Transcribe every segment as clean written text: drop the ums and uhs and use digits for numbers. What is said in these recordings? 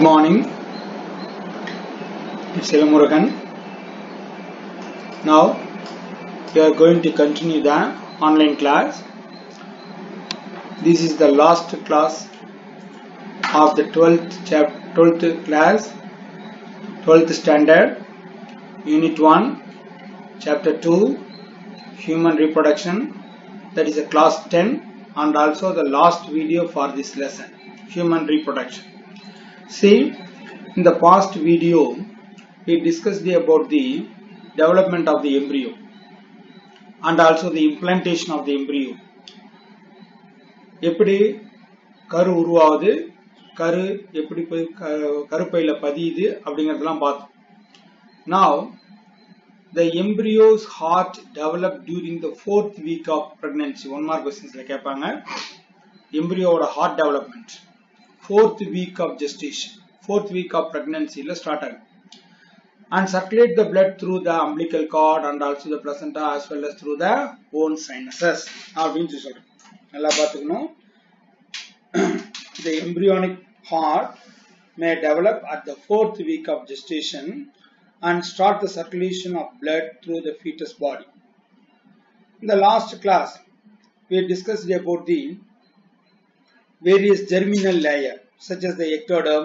Good morning, it's Murugan. Now we are going to continue the online class. This is the last class of the 12th class, 12th standard, Unit 1, Chapter 2, Human Reproduction. That is a class 10 and also the last video for this lesson, Human Reproduction. See, in the past video, we discussed about the development of the embryo and also the implantation of the embryo. எப்படி கரு உருவாகுது, கரு எப்படி போய் கருப்பையில பதியுது அப்படிங்கறதெல்லாம் பார்த்தோம். Now, the embryo's heart developed during the 4th week of pregnancy. One more questions கேட்பாங்க. Embryoட heart development. 4th week of gestation, 4th week of pregnancy la start ஆகும். And circulate the blood through the umbilical cord and also the placenta as well as through the bone sinuses. அப்படின்னு சொல்றோம். நல்லா பார்த்துக்கணும். The embryonic heart may develop at the 4th week of gestation and start the circulation of blood through the fetus body. In the last class, we discussed about the various germinal layers such as the ectoderm,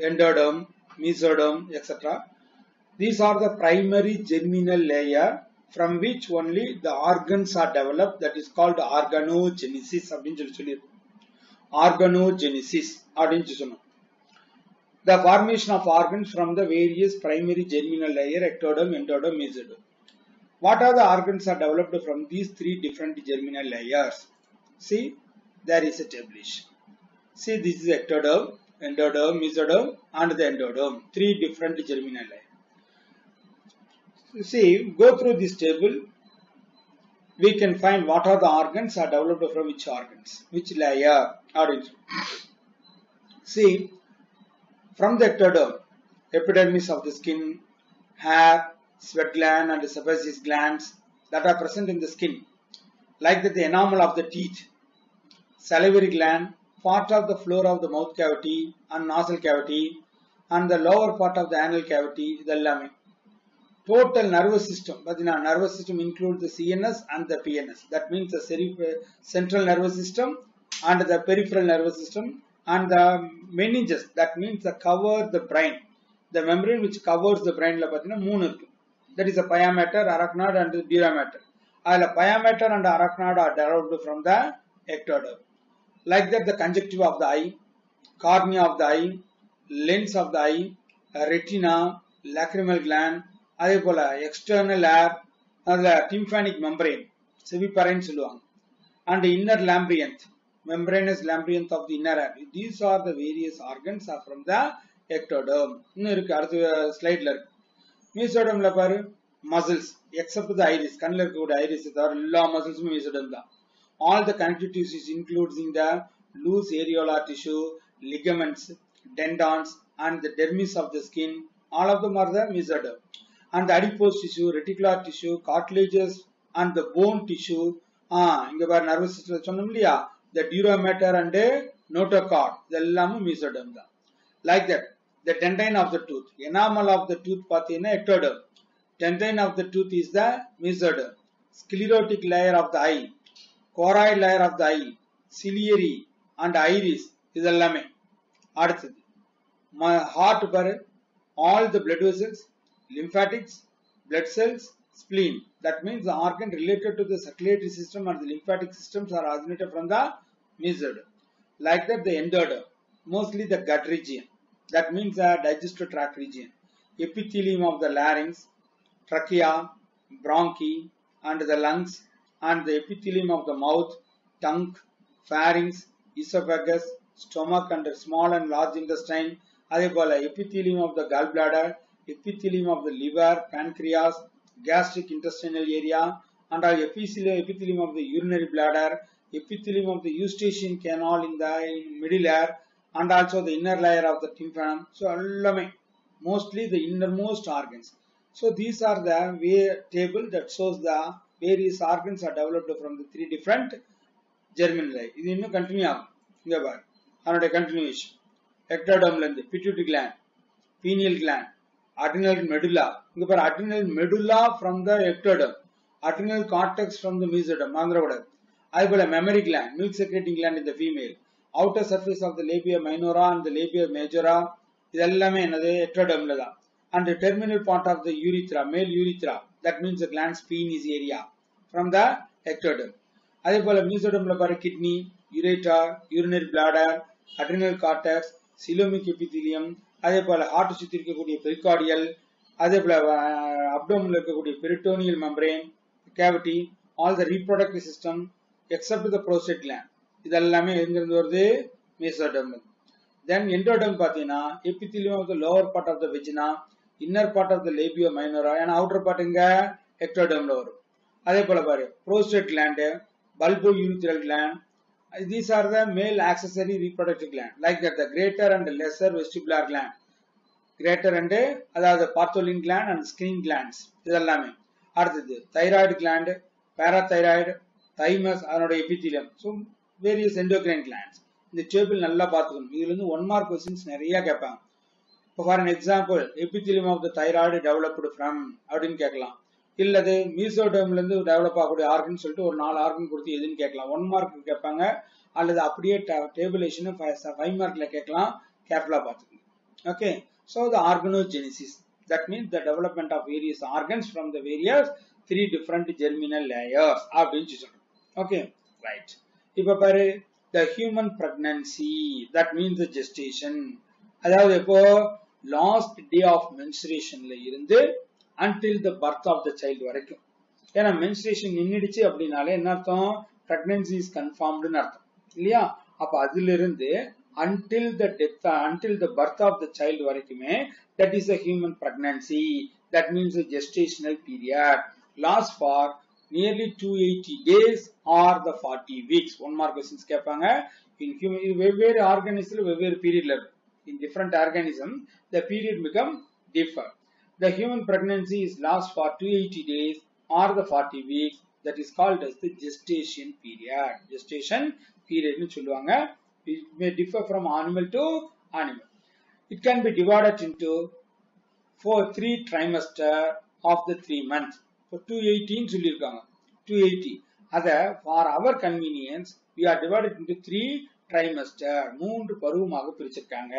endoderm, mesoderm, etc. These are the primary germinal layer from which only the organs are developed. That is called organogenesis. Organogenesis. The formation of organs from the various primary germinal layer, ectoderm, endoderm, mesoderm. What are the organs are developed from these three different germinal layers? See, there is a tabulation. See, this is ectoderm, endoderm, mesoderm and the endoderm. Three different germinal layers. See, go through this table. We can find what are the organs are developed from which organs, which layer. See, from the ectoderm, epidermis of the skin, hair, sweat gland and sebaceous glands that are present in the skin, like that the enamel of the teeth, salivary gland, part of the floor of the mouth cavity and nasal cavity and the lower part of the anal cavity, the lame. Total nervous system, but in our nervous system includes the CNS and the PNS. That means the central nervous system and the peripheral nervous system and the meninges. That means the cover the brain. The membrane which covers the brain la pathina moonu irukku. That is the pyometer, arachnoid and the dura mater. The pyometer and arachnoid are derived from the ectoderm. Like that, the conjunctiva of the eye, cornea of the eye, lens of the eye, retina, lacrimal gland, external air, the tympanic membrane, seviparine சொல்லுவாங்க, and the inner labyrinth, membranous labyrinth of the inner air. These are the various organs are from the ectoderm. இன்னும் இருக்கு, அடுத்த ஸ்லைட்ல இருக்கு. மீசோடர்ம்ல பாரு, muscles except the iris, கண்ணுல இருக்கக்கூடிய iris தவிர எல்லா muscles மீசோடர்ம் தான். All the connective tissues including the loose areolar tissue, ligaments, tendons and the dermis of the skin, all of them are the mesoderm. And the adipose tissue, reticular tissue, cartilages and the bone tissue, inga bar nervous system சொன்னோம் இல்லையா, the dura mater and notochord, இதெல்லாம் mesoderm தான். Like that, the dentine of the tooth, enamel of the tooth பாத்தீங்கன்னா ectoderm, dentine of the tooth is the mesoderm, sclerotic layer of the eye, choroid layer of the eye, ciliary and iris, இதெல்லாமே. அடுத்தது heart பாரு, all the blood vessels, lymphatics, blood cells, spleen. That means the organ related to the circulatory system and the lymphatic systems are originated from the mesoderm. Like that, the endoderm, mostly the gut region. That means the digestive tract region. Epithelium of the larynx, trachea, bronchi and the lungs, and the epithelium of the mouth, tongue, pharynx, esophagus, stomach and the small and large intestine. அதேபோல epithelium of the gallbladder, epithelium of the liver, pancreas, gastric intestinal area, and epithelium of the urinary bladder, epithelium of the eustachian canal in the middle layer, and also the inner layer of the tympanum. So, mostly the innermost organs. So, these are the table that shows the various organs are developed from the three different germinal layers. This is continue. Continuation. ectodermல இருந்து pituitary gland, pineal gland, adrenal medulla. இங்க பாரு adrenal medulla from the ectoderm, adrenal cortex from the mesoderm. மறந்துடக்கூடாது. அதேபோல mammary gland, milk secreting gland in the female, outer surface of the labia minora and the labia majora. இதெல்லாமே என்னது ectodermல தான். And the terminal part of the urethra, male urethra, that means the gland's penis area from the ectoderm. அதேபோல mesodermல பாரு kidney, ureter, urinary bladder, adrenal cortex, coelomic epithelium. அதேபோல heart சுத்தி இருக்கக்கூடிய pericardial, அதேபோல abdomen இருக்கக்கூடிய peritoneal membrane, cavity, all the reproductive system except the prostate gland. இதெல்லாமே எங்கிருந்து வருது? mesoderm. Then endoderm பாத்தீங்கன்னா epithelium of the lower part of the vagina, inner part of the labia minora and outer part இங்க ectodermல வரும். அதேபோல பாரு prostate gland, bulbourethral gland. These are the male accessory reproductive gland. Like that, the greater and the lesser vestibular gland. Greater and அதாவது partholin gland and screen glands. இதெல்லாமே. அடுத்தது thyroid gland, parathyroid, thymus அதனோட epithelium. So various endocrine glands. இந்த table நல்லா பார்த்துக்கணும். இதுல இருந்து 1 mark questions நிறைய கேட்பாங்க. For an example, epithelium of the thyroid developed from அப்படின்னு கேட்கலாம். இல்லது மீசோடர்ம்ல இருந்து டெவலப் ஆகக்கூடிய ஆர்கன் சொல்லிட்டு ஒரு 4 ஆர்கன் கொடுத்து எதுன்னு கேட்கலாம். 1 மார்க் கேட்பாங்க. அல்லது அப்படியே டேபிளேஷன் 5 மார்க்ல கேட்கலாம். கேர்ஃபுல்லா பார்த்துக்கணும். Okay. So the organogenesis, that means the development of various organs from the various 3 different germinal layers அப்படின்னு சொல்றோம். Okay, right. இப்ப பாரு the human pregnancy, that means the gestation. அதாவது இப்போ last day of menstruationல இருந்து until the birth of the child வரைக்கும். ஏன்னா menstruation நின்னுடுச்சு அப்படினாலே என்ன அர்த்தம்? pregnancy is confirmed ன்னு அர்த்தம். இல்லையா? அப்ப அதிலிருந்து until the death, until the birth of the child வரைக்குமே that is a human pregnancy. That means the gestational period lasts for nearly 280 days or the 40 weeks. 1 mark questions கேட்பாங்க. In human, வெவ்வேறு ஆர்கானிசம்ல வெவ்வேறு பீரியட்ல இருக்கும். In different organisms, the period become differ. The human pregnancy is lasts for 280 days or the 40 weeks. That is called as the gestation period. Gestation period னு சொல்லுவாங்க. It may differ from animal to animal. It can be divided into 3 trimester of the 3 months. So 218 சொல்லிருக்காங்க. 280. அத for our convenience we are divided into 3 trimester. 3 பருவமாக பிரிச்சிருக்காங்க.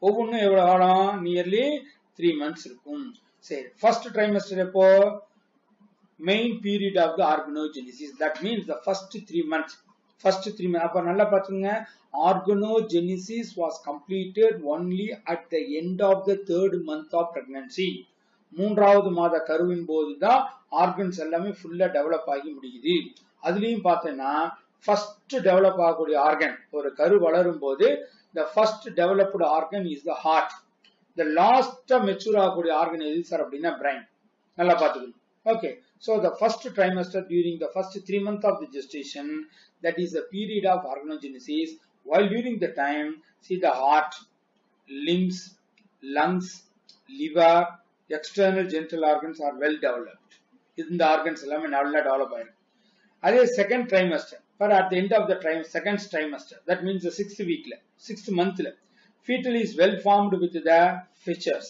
ஒவ்வொன்றும் எவ்வளவு காலம்? Nearly 3 months இருக்கும். சரி, first trimester எப்போ? Main period of the organogenesis. That means the first 3 months. First 3 months. அப்ப நல்லா பாத்துங்க. Organogenesis was completed only at the end of the 3rd month of pregnancy. 3வது மாத கருவின் போதுதான் ஆர்கன்ஸ் எல்லாமே ஃபுல்லா டெவலப் ஆகி முடியுது. அதுலயும் பார்த்தேன்னா ஃபர்ஸ்ட் டெவலப் ஆகக்கூடிய ஆர்கன், ஒரு கரு வளரும் போது the first developed organ is the heart. The last mature ஆகக்கூடிய ஆர்கன் எது சார் அப்படின்னா பிரைன். நல்லா பாத்துக்கணும். Okay, so the first trimester during the first 3 months of the gestation, that is the period of organogenesis. While during the time, see the heart, limbs, lungs, liver, external genital organs are well developed. இந்த organs எல்லாமே நல்லா develop ஆயிருக்கு. அதே second trimester, but at the end of the second trimester, that means the 6th weekல 6th monthல, fetal is well formed with the fissures.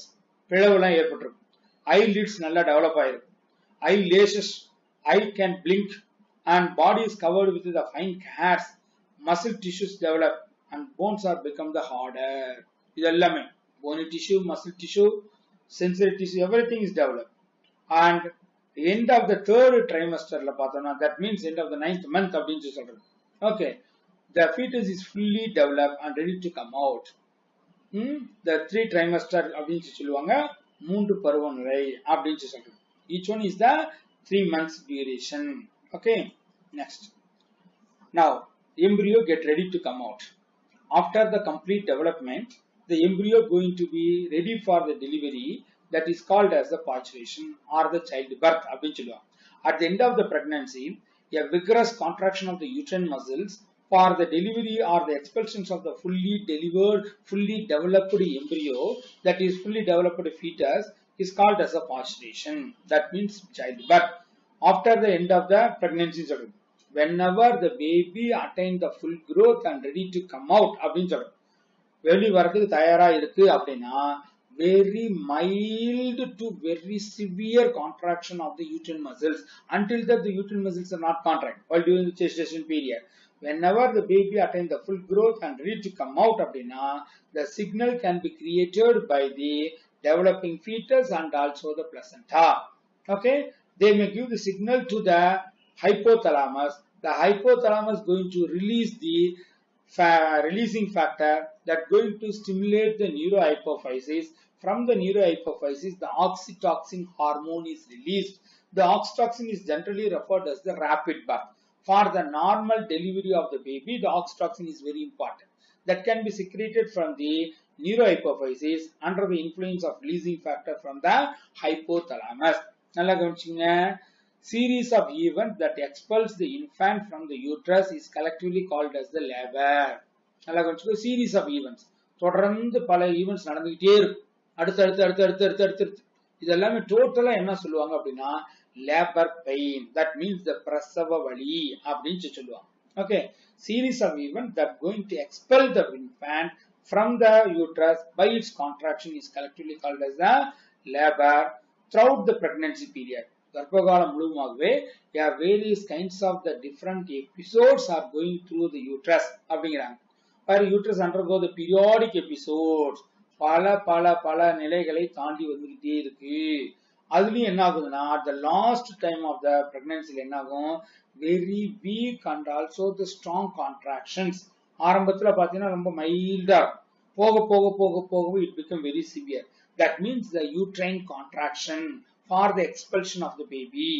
பிளவுலாம் ஏற்பட்டிருக்கும். eyelids நல்லா develop ஆயிருக்கு. eyelashes, eye can blink and body is covered with the fine hairs. Muscle tissues develop and bones are become the harder. இது எல்லாமே bony tissue, muscle tissue, sensory tissue, everything is developed. And end of the 3rd trimester la pathona, that means end of the 9th month அப்படினு சொல்றது. Okay, the fetus is fully developed and ready to come out. The 3 trimester அப்படினு சொல்லுவாங்க. 3 பருவ நிலை அப்படினு சொல்றது. Each one is the 3 months duration. Okay, next. Now embryo get ready to come out. After the complete development, the embryo going to be ready for the delivery, that is called as the parturition or the childbirth. At the end of the pregnancy, a vigorous contraction of the uterine muscles for the delivery or the expulsions of the fully developed embryo, that is fully developed fetus, is called as a parturition. That means childbirth. After the end of the pregnancy, whenever the baby attained the full growth and ready to come out, வெளி வரதுக்கு தயாரா இருக்கு அப்படின்னா very mild to very severe contraction of the uterine muscles until that the uterine muscles are not contract while during the gestation period. Whenever the baby attains the full growth and ready to come out அப்படின்னா the signal can be created by the developing fetus and also the placenta. Okay, they may give the signal to the hypothalamus. The hypothalamus going to release the releasing factor that going to stimulate the neurohypophysis. From the neurohypophysis, the oxytocin hormone is released. The oxytocin is generally referred as the rapid birth. For the normal delivery of the baby, the oxytocin is very important. That can be secreted from the neurohypophysis under the influence of releasing factor from the hypothalamus. நல்லா கவனிச்சுங்க. Series of events that expels the infant from the uterus is collectively called as the labor. நல்லா கவனிச்சுக்கோ. Series of events. தொடர்ந்து பல events நடந்துகிட்டே இருக்கும். அடுத்து இதெல்லாமே டோட்டலா என்ன சொல்லுவாங்க அப்படின்னா labour pain. That means the பிரசவ வலி அப்படின்னு சொல்லுவாங்க. Okay, series of event that going to expel the infant from the uterus by its contraction is collectively called as the labour throughout the pregnancy period. கர்ப்பகாலம் முழுவதுமாகவே various kinds of the different episodes are going through the uterus அப்படிங்கிறாங்க. Uterus undergo the periodic episodes. பல நிலைகளை தாண்டி வந்துகிட்டே இருக்கு. அதுலயும் என்ன ஆகுதுன்னா at the last time of the pregnancy என்ன ஆகும், very weak and also the strong contractions. ஆரம்பத்துல பாத்தீங்கன்னா ரொம்ப மைல்டா போக போக போக போக it become very severe. That means the uterine contraction for the expulsion of the baby.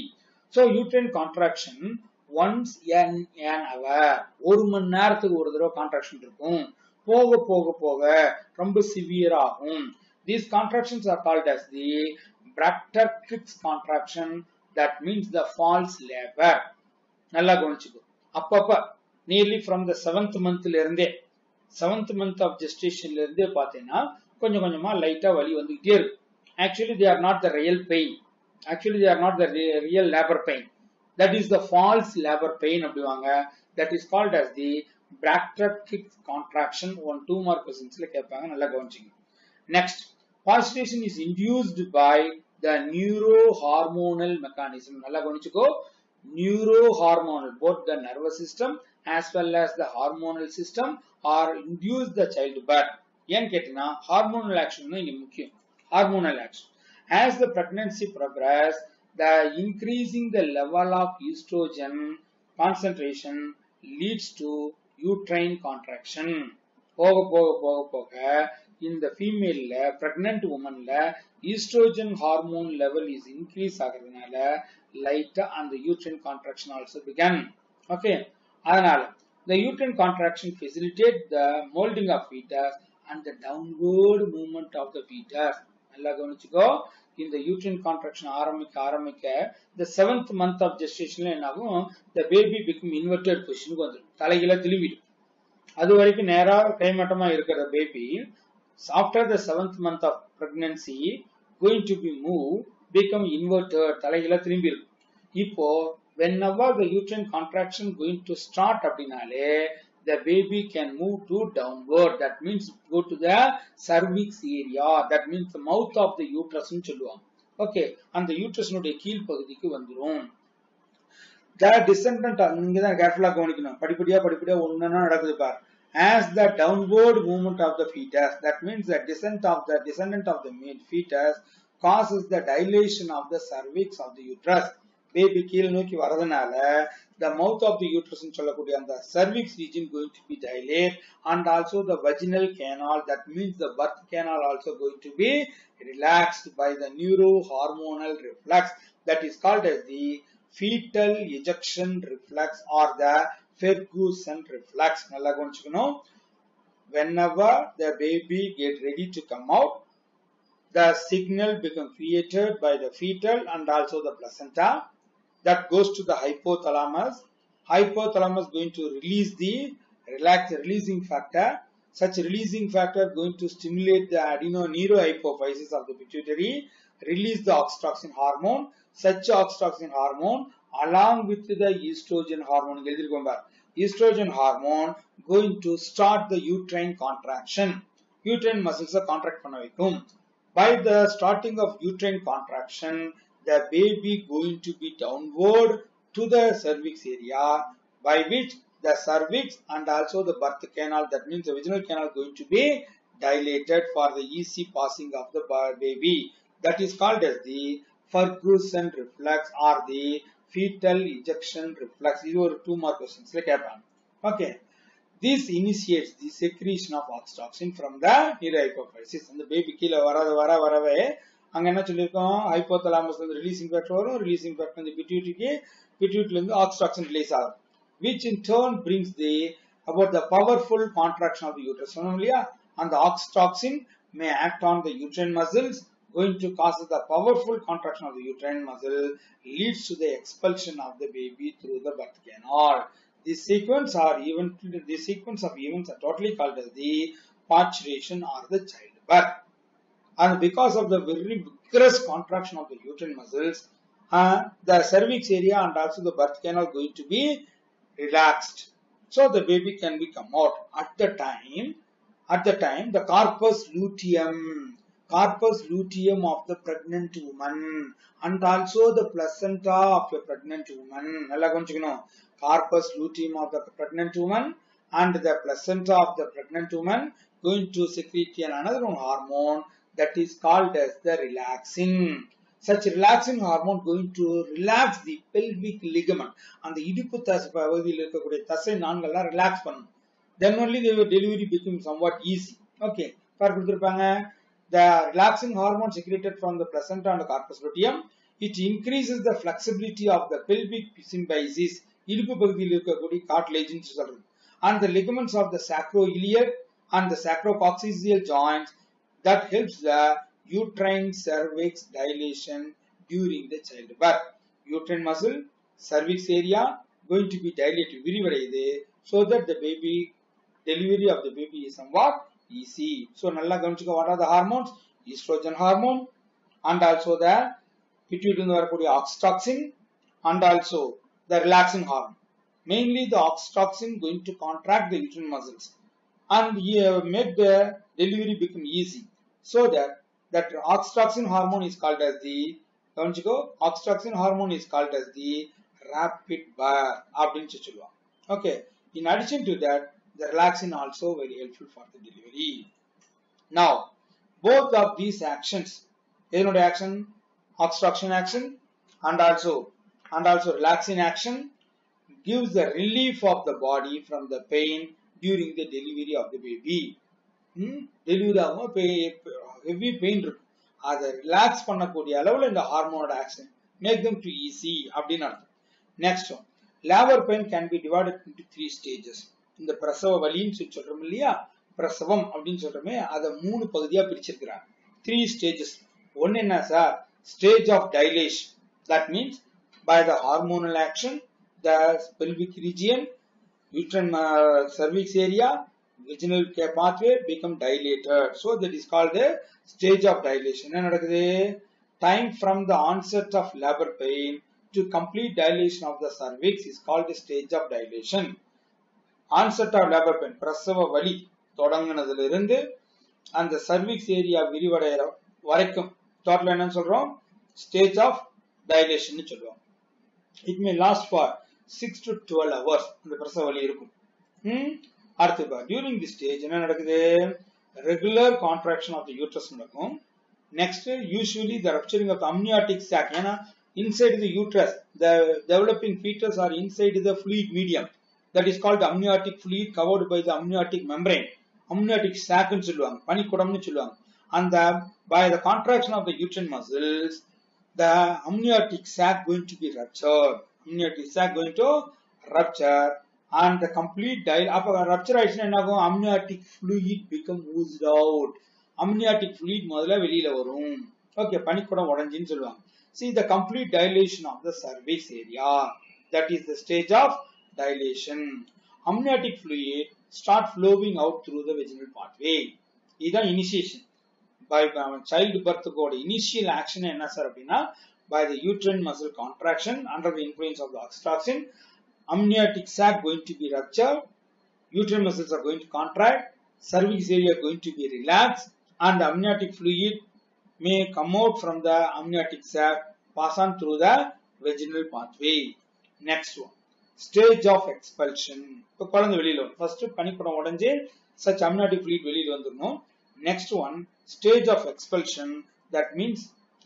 So uterine contraction once an hour, ஒரு மணி நேரத்துக்கு ஒரு தடவை கான்ட்ராக்ஷன் இருக்கும். போக போக போக ரொம்ப சிவியர் ஆகும். These contractions are called as the Reproduction contraction. That means the false labor. நல்லா கவனிச்சுக்கோ. அப்பப்ப nearly from the 7th monthல இருந்தே 7th month of gestation இருந்தே பார்த்தீங்கன்னா கொஞ்சம் கொஞ்சமா லைட்டா வலி வந்துகிட்டே இருக்கு. Actually they are not the real pain. Actually they are not the real labor pain. That is the false labor pain அப்படிவாங்க. That is called as the Reproduction contraction. 1-2 mark questions கேட்பாங்க. நல்லா கவனிச்சுங்க. Next, palpitation is induced by the neurohormonal mechanism. நல்லா கவனிச்சுக்கோ. Neurohormonal, both the nervous system as well as the hormonal system are induce the childbirth. ஏன் கேட்டீங்கன்னா hormonal action தான் இங்க முக்கியம். Hormonal action. As the pregnancy progress, the increasing the level of estrogen concentration leads to uterine contraction. போக போக போக போக இந்த ஃபீமேல்ல பிரெக்னன்ட் உமன்ல oestrogen hormone level is increase ஆகிறதுனால லைட்டா அந்த uterine contraction also began. Okay, அதனால the uterine contraction facilitate the molding of fetus and the downward movement of the fetus. நல்லா கவனிச்சுக்கோ. இந்த uterine contraction ஆரம்பிக்க the 7th month of gestation என்ன ஆகும், the baby become inverted position வந்துடும். தலைகீழ திரும்பிடும். அது வரைக்கும் நேரா கைமட்டமா இருக்கிற baby after the 7th month of pregnancy going to be moved become inverted, தலைகீழ திரும்பி இருக்கும். இப்போ whenever the uterine contraction going to start அப்படினாலே the baby can move to downward. That means go to the cervix area. That means the mouth of the uterus னு சொல்லுவாங்க. Okay, அந்த யூட்ரஸ்னுடைய கீழ் பகுதிக்கு வந்துரும். The descendant இங்க தான் கேர்ஃபுல்லா கவனிக்கணும். படிப்படியா ஒண்ணா நடக்குது பார். As the downward movement of the fetus, that means the descendant of the fetus causes the dilation of the cervix of the uterus. Baby கீழ நோக்கி வரதுனால the mouth of the uterus னு சொல்லக்கூடிய அந்த cervix region going to be dilated and also the vaginal canal, that means the birth canal also going to be relaxed by the neurohormonal reflex that is called as the fetal ejection reflex or the Ferguson reflex. நல்லா கவனிச்சுக்கணும். Whenever the baby get ready to come out, the signal become created by the fetal and also the placenta that goes to the hypothalamus. Hypothalamus going to release the releasing factor. Such releasing factor going to stimulate the neurohypophysis of the pituitary, release the oxytocin hormone. Such oxytocin hormone along with the estrogen hormone, estrogen hormone going to start the uterine contraction. uterine muscles contract பண்ண வைக்கும். By the starting of uterine contraction, the baby going to be downward to the cervix area, by which the cervix and also the birth canal, that means the vaginal canal, going to be dilated for the easy passing of the baby. That is called as the Ferguson reflex or the fetal ejection reflex. These are 2 more questions. Okay. This initiates the secretion of oxytocin from the neurohypophysis. And the baby kila varave அங்க என்ன சொல்லிருக்கோம், hypothalamus வந்து releasing factor வரும், releasing factor வந்து பிட்யூட்டரியில இருந்து ஆக்சிடாக்சின் release ஆகும், which in turn brings the about the powerful contraction of the uterus. சொன்னோம் இல்லையா, அந்த oxytocin may act on the uterine muscles, going to cause the powerful contraction of the uterine muscle, leads to the expulsion of the baby through the birth canal. This sequence of events are totally called as the parturition or the childbirth. And because of the very vigorous contraction of the uterine muscles, the cervix area and also the birth canal going to be relaxed, so the baby can be come out. At the time, the corpus luteum of the pregnant woman and also the placenta of a pregnant woman. Corpus luteum of the pregnant woman and the placenta of the pregnant woman going to secrete another hormone that is called as the relaxin. Such relaxing hormone going to relax the pelvic ligament and the idupu பகுதியில் இருக்கக்கூடிய தசை நான்கள்லாம் relax பண்ணும். Then only the delivery becomes somewhat easy. Okay. The relaxing hormone secreted from the placenta and the corpus luteum, it increases the flexibility of the pelvic symphysis, இடுப்பு பகுதியில் இருக்கக்கூடிய cartilage and the ligaments of the sacroiliac and the sacrococcygeal joints, that helps the uterine cervix dilation during the childbirth. Uterine muscle, cervix area going to be dilated விரிவடையுது, so that the baby delivery of the baby is somewhat easy. So நல்லா கவனிச்சுக்க, what are the hormones? Estrogen hormone and also the pituitary வரக்கூடிய oxytocin and also the relaxing hormone. Mainly the oxytocin going to contract the uterine muscles and make the delivery become easy. So that oxytocin hormone is called as the rapid birth. Okay. In addition to that, the relaxin also very helpful for the delivery. Now, both of these actions, action, oxytocin action, and also relaxin action, gives the relief of the body from the pain during the delivery of the baby. Delivery heavy pain இருக்கும், அதை relax பண்ணக்கூடிய அளவில் இந்த ஹார்மோனோட action make them to easy அப்படின்னு அர்த்தம். Next one, labor pain can be divided into 3 stages. இந்த பிரசவ வலின்னு சொல்றோம் இல்லையா, பிரசவம் அப்படின்னு சொல்றோமே, அதை 3 பகுதியா பிரிச்சிருக்கிறாங்க. 3 stages. ஒன்னு என்ன sir, stage of dilation, that means by the hormonal action the pelvic region, uterine cervix area, vaginal pathway become dilated, so that is called the stage of dilation. என்ன நடக்குது, time from the onset of labor pain to complete dilation of the cervix is called the stage of dilation. Onset of labor pain, பிரசவ வலி தொடங்குனதுல இருந்து அந்த cervix area விரிவடைகிற வரைக்கும் total என்னன்னு சொல்றோம், stage of dilation னு சொல்றோம். It may last for 6 to 12 hours. இந்த பிரசவ வலி இருக்கும். அடுத்து during this stage என்ன நடக்குது, regular contraction of the uterus நடக்கும். Next, usually the rupturing of the amniotic sac, ஏன்னா inside the uterus the developing fetus are inside the fluid medium, that is called amniotic fluid covered by the amniotic membrane. Amniotic sac னு சொல்லுவாங்க, பனிக்குடம்னு சொல்லுவாங்க. And by the contraction of the uterine muscles, the amniotic sac going to be ruptured. Amniotic sac going to rupture and the complete rupture ஆயிடுச்சுன்னா என்ன ஆகும், amniotic fluid become oozed out. Amniotic fluid முதல்ல வெளியில வரும். Okay, பனிக்குடம் உடைஞ்சின்னு சொல்லுவாங்க. See the complete dilation of the cervix area, that is the stage of dilation. Amniotic fluid start flowing out through the vaginal pathway. இதுதான் initiation. By childbirth code initial action என்ன sir அப்படின்னா, by the uterine muscle contraction under the influence of the oxytocin, amniotic sac going to be ruptured, uterine muscles are going to contract, cervix area going to be relaxed, and the amniotic fluid may come out from the amniotic sac, pass on through the vaginal pathway. Next one, stage of expulsion. இப்போ குழந்தை வெளியில வரும். First பனிப்படம் உடைஞ்சு such amniotic fluid வெளியில வந்துடணும். Next one, stage of expulsion. That means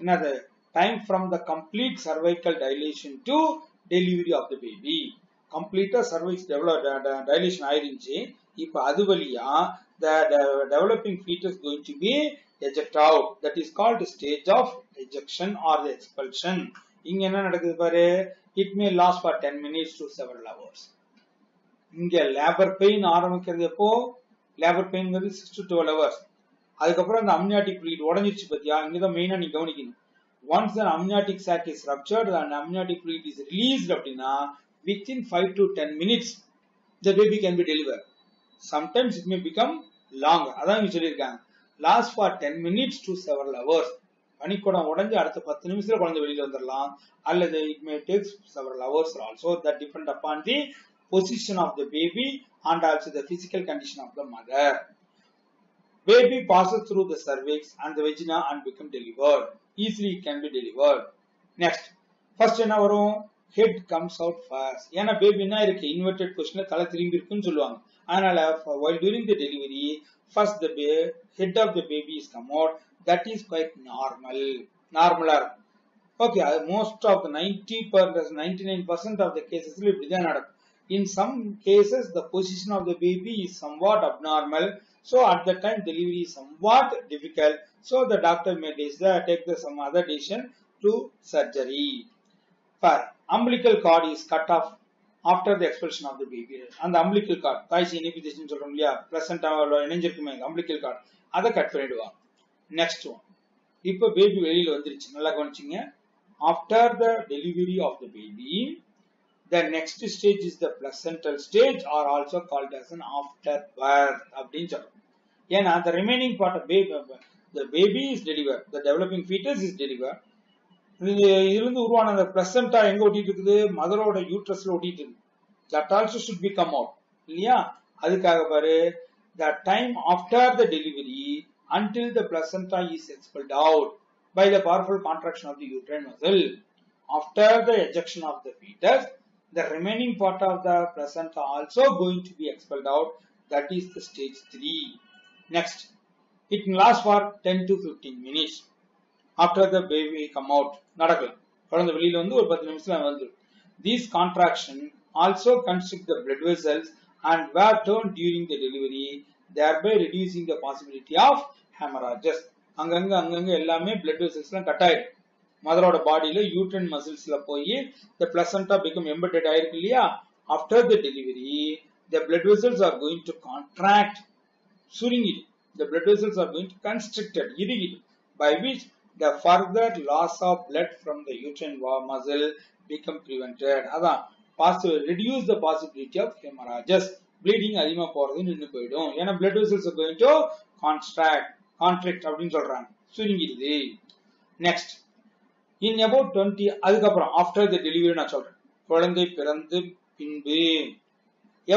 another time from the complete cervical dilation to delivery of the baby. Complete cervix dilation ஆயிருந்துச்சு. இப்போ அது வழியா the developing fetus going to be eject out. That is called the stage of ejection or the expulsion. இங்க என்ன நடக்குது பாரு, it may last for 10 minutes to several hours. இங்க labor pain ஆரம்பிக்கிறது எப்போ, labor pain 6 to 12 hours. அதுக்கப்புறம் அந்த amniotic fluid உடைஞ்சிருச்சு பத்தியா, இங்கதான் மெயினா நீ கவனிக்கணும். Once the amniotic sac is ruptured and amniotic fluid is released அப்படின்னா within 5 to 10 minutes the baby can be delivered. Sometimes it may become longer. அதான் இங்க சொல்லியிருக்காங்க, last for 10 minutes to several hours. பனிக்குடம் உடைஞ்சு அடுத்த 10 நிமிஷத்துல குழந்தை வெளியில வந்துடலாம், அல்லது it may take several hours also. That depend upon the position of the baby and also the physical condition of the mother. Baby passes through the cervix and the vagina and become delivered. Easily it can be delivered. Next, first என்ன வரும், head comes out first. ஏன்னா baby என்ன இருக்கு, inverted position தலை திரும்பி இருக்குன்னு சொல்லுவாங்க. அதனால while during the delivery, first the head of the baby is come out. That is quite normaler. Okay, most of the 99% of the cases இப்படிதான் நடக்கும். In some cases the position of the baby is somewhat abnormal, so at the time delivery is somewhat difficult, so the doctor may take some other decision to surgery. For umbilical cord is cut off after the expulsion of the baby. And the umbilical cord, தாய்ச்சி இணைப்பிதேசம் சொல்றோம் இல்லையா, பிளசண்டாவோட இணைஞ்சிருக்குமே umbilical cord, அதை cut பண்ணிடுவாங்க. Next one, இப்போ baby வெளியில வந்துருச்சு, நல்லா கவனிச்சிங்க. After the delivery of the baby, the next stage is the placental stage, or also called as an afterbirth அப்படின்னு சொல்றோம். ஏன்னா the remaining part of the baby is delivered, the developing fetus is delivered. இதிலிருந்து உருவான அந்த பிளசண்டா எங்க ஒட்டிட்டு இருக்குது, மதரோட யூட்ரஸ்ல ஒட்டிட்டு இருக்கு. That also should be come out இல்லையா, அதுக்காக பாரு, the time after the delivery until the placenta is expelled out by the powerful contraction of the uterine muscle. After the ejection of the fetus, the remaining part of the placenta also going to be expelled out. That is the stage 3. Next, it can last for 10 to 15 minutes. After the baby come out, நடக்கலாம், குழந்தை வெளியில வந்து ஒரு 10 நிமிஷத்துல வந்து. These contraction also constrict the blood vessels and were turned during the delivery, thereby reducing the possibility of hemorrhages. அங்கங்க எல்லாமே blood vessels எல்லாம் கட் ஆயிடும். மதரோட பாடியில யூட்ரைன் மசில்ஸ்ல போய் the placenta become embedded ஆயிருக்கு இல்லையா. After the delivery, the blood vessels are going to contract, சுருங்கிடும். The blood vessels are going to constricted, இறுகிடும், by which the further loss of blood from the uterine muscle become prevented. அதான் reduce the possibility of hemorrhages. Bleeding அதிகமா போறது நின்னு போயிடும். ஏன்னா blood vessels are going to contract அப்படின்னு சொல்றாங்க, சுருங்கிடுது. Next, in about 20, அதுக்கப்புறம் after the delivery நான் சொல்றேன், குழந்தை பிறந்து பின்பு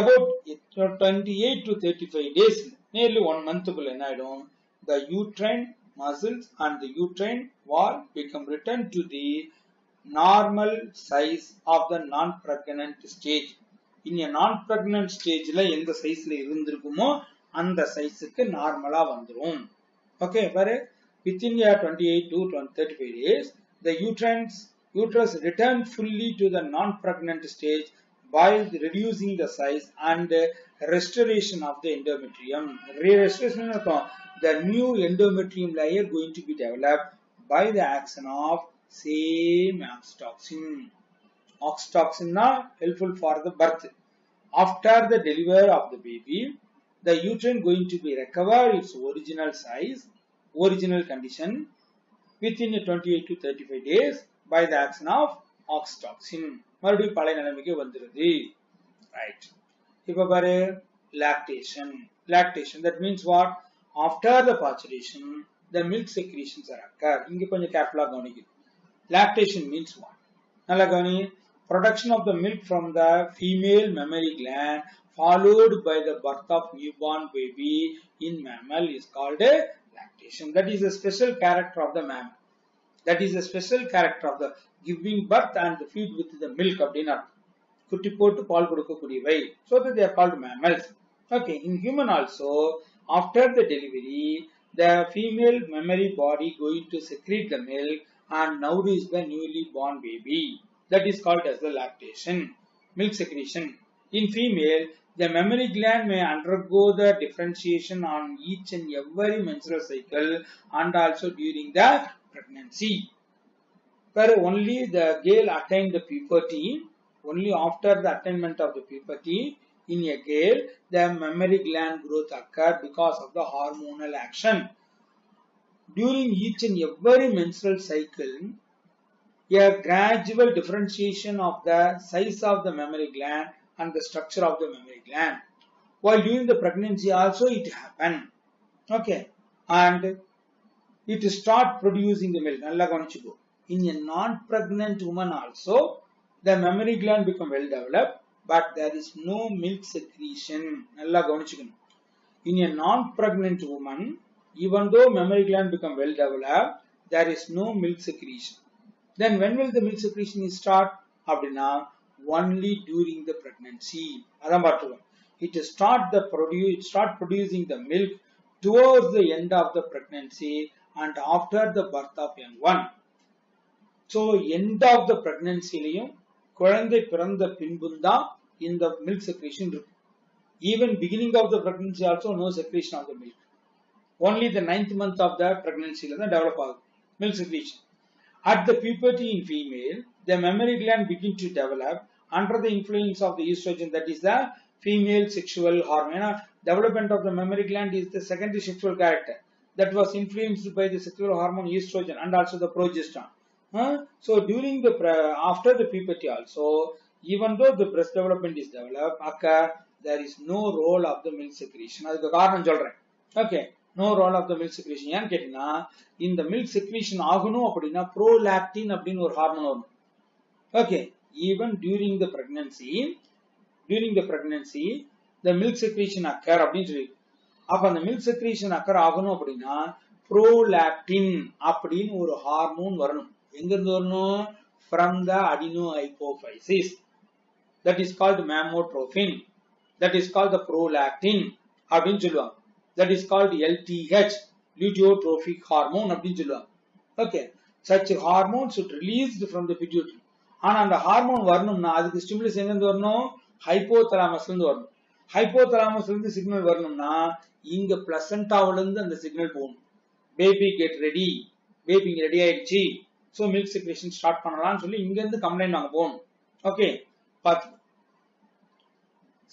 about 28 to 35 days, nearly 1 monthக்குள்ள என்ன ஆயிடும், the uterine muscles and the uterine wall become returned to the normal size of the non-pregnant stage. In a non-pregnant stage la எந்த சைஸ்ல இருந்திருக்குமோ அந்த சைஸ்க்கு நார்மலா வந்துரும். Okay, பாரு, within 28 to 35 days, the uterus return fully to the non-pregnant stage by reducing the size and restoration of the endometrium. Restoration, the new endometrium layer going to be developed by the action of same oxytocin. Oxytocin na helpful for the birth. After the delivery of the baby, the uterine going to be recover its original size, original condition within 28 to 35 days by the action of oxytocin. மறுபடியும் பழைய நிலைமைக்கு வந்துருது. Right. இப்போ பாரு, lactation. That means what? After the parturition, the milk secretions are occur. இங்க கொஞ்சம் கேர்ஃபுல்லா கவனிக்கணும். Lactation means what? நல்லா கவனி. production of the milk from the female mammary gland followed by the birth of newborn baby in mammal is called a lactation. That is a special character of the mammal. That is a special character of the giving birth and the feed with the milk of dinner. குட்டி போட்டு பால் கொடுக்கக்கூடியவை. So that they are called mammals. Okay, in human also, after the delivery, the female mammary body going to secrete the milk and nourish the newly born baby. That is called as the lactation, milk secretion. In female, the mammary gland may undergo the differentiation on each and every menstrual cycle and also during the pregnancy. But only the girl attained the puberty. Only after the attainment of the puberty in a girl, the mammary gland growth occurs because of the hormonal action. During each and every menstrual cycle, a gradual differentiation of the size of the mammary gland and the structure of the mammary gland. While during the pregnancy also it happens. Okay, and it start producing the milk. In a non-pregnant woman also, the mammary gland become well developed, but there is no milk secretion. In a non-pregnant woman, even though mammary gland become well developed, there is no milk secretion. Then when will the milk secretion start? Only during the pregnancy. It start producing the milk towards the end of the pregnancy and after the birth of young one. So end of the pregnancy குழந்தை பிறந்த பின்புதான் இந்த milk secretion இருக்கும். Even beginning of the pregnancy also no secretion of the milk. Only the 9th month of the pregnancy தான் develop ஆகும் milk secretion. At the puberty in female, the mammary gland begin to develop under the influence of the estrogen, that is the female sexual hormone. Development of the mammary gland is the secondary sexual character that was influenced by the sexual hormone estrogen and also the progesterone. So during the after the puberty also, even though the breast development is developed, there is no role of the milk secretion. அதுக்கு காரணம் சொல்றேன். Okay, no role of the milk secretion. ஏன்னு கேட்டீங்கன்னா, இந்த milk secretion ஆகணும் அப்படின்னா prolactin அப்படின்னு ஒரு ஹார்மோன் வரும். Okay, even during the pregnancy, the milk secretion occur அப்படின்னு சொல்லி. அப்ப அந்த milk secretion occur ஆகணும் அப்படின்னா prolactin அப்படின்னு ஒரு ஹார்மோன் வரணும். எங்கிருந்து வரணும்? From the adenohypophysis. That is called mammotrophin. That is called the prolactin அப்படின்னு சொல்லுவாங்க. That is called LTH, luteotrophic hormone அப்படின்னு சொல்லுவாங்க. Okay, such hormones should released from the pituitary. ஆனா அந்த ஹார்மோன் வரணும்னா அதுக்கு ஸ்டிமுலஸ் எங்கிருந்து வரணும்? ஹைப்போதலாமஸ்ல இருந்து வரணும். ஹைப்போதலாமஸ்ல இருந்து சிக்னல் வரணும்னா இங்க பிளசண்டாவில இருந்து அந்த சிக்னல் போகணும். Baby get ready, baby ready ஆயிடுச்சு, so milk secretion start பண்ணலாம்னு சொல்லி இங்க இருந்து கம்ப்ளைண்ட் வாங்க போகணும். ஓகே, பாத்து.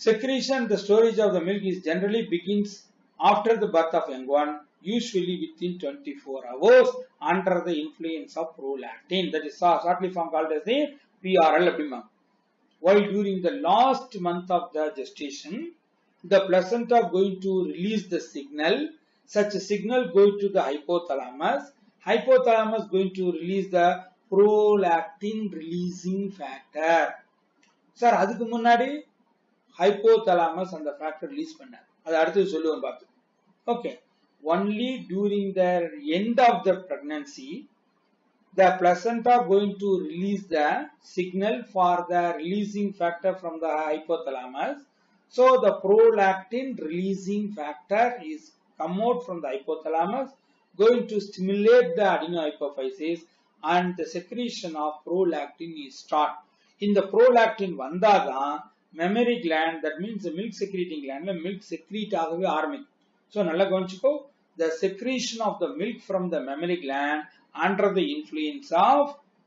Secretion, the storage of the milk is generally begins after the birth of young one, usually within 24 hours under the influence of prolactin. That is shortly form called as the PRL. While during the last month of the gestation, the placenta going to release the signal. Such a signal going to the hypothalamus. Hypothalamus going to release the prolactin releasing factor. Sir, அதுக்கு முன்னாடி hypothalamus அந்த factor release பண்ணார். அது அடுத்து சொல்லுவோம் பார்த்து. Okay, only during the end of the pregnancy, the placenta going to release the signal for the releasing factor from the hypothalamus. So the prolactin releasing factor is come out from the hypothalamus, going to stimulate the adenohypophysis and the secretion of prolactin is start. In the prolactin vandadan mammary gland, that means the milk secreting gland, milk secrete ஆகவே ஆரம்பிக்கும். So நல்லா கவனிச்சுக்கோ, the secretion of the milk from the mammary gland under the influence of